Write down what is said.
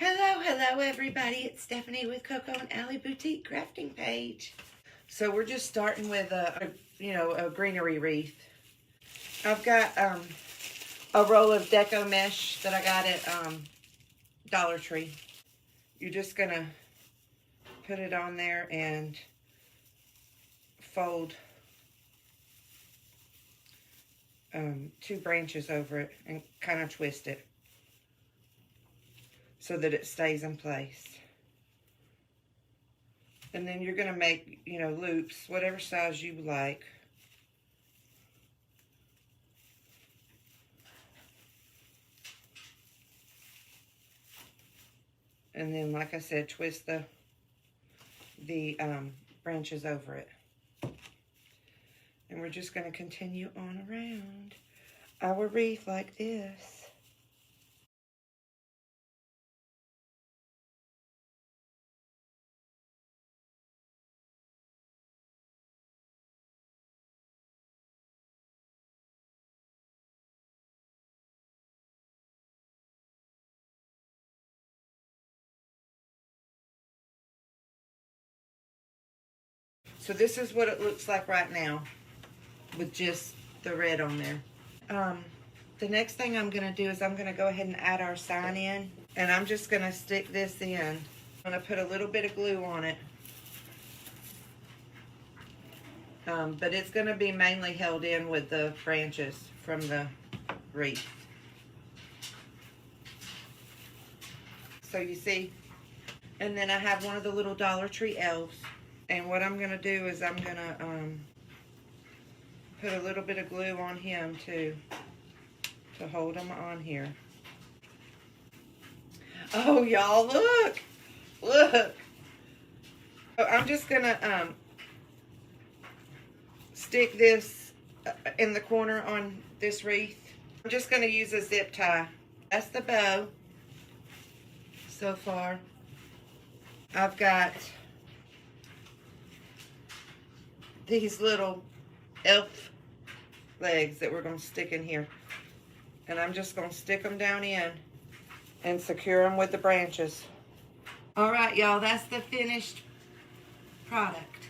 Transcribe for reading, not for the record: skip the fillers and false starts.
Hello everybody. It's Stephanie with Coco and Allie Boutique Crafting Page. So we're just starting with a greenery wreath. I've got a roll of deco mesh that I got at Dollar Tree. You're just gonna put it on there and fold 2 branches over it and kind of twist it so that it stays in place. And then you're going to make, loops, whatever size you like. And then, like I said, twist the branches over it. And we're just going to continue on around our wreath like this. So this is what it looks like right now with just the red on there. The next thing I'm going to do is I'm going to go ahead and add our sign in. And I'm just going to stick this in. I'm going to put a little bit of glue on it. But it's going to be mainly held in with the branches from the wreath. So you see, and then I have one of the little Dollar Tree elves. And what I'm going to do is I'm going to put a little bit of glue on him too, to hold him on here. Oh, y'all, look. Look. So I'm just going to stick this in the corner on this wreath. I'm just going to use a zip tie. That's the bow so far. I've got these little elf legs that we're going to stick in here. And I'm just going to stick them down in and secure them with the branches. All right, y'all, that's the finished product.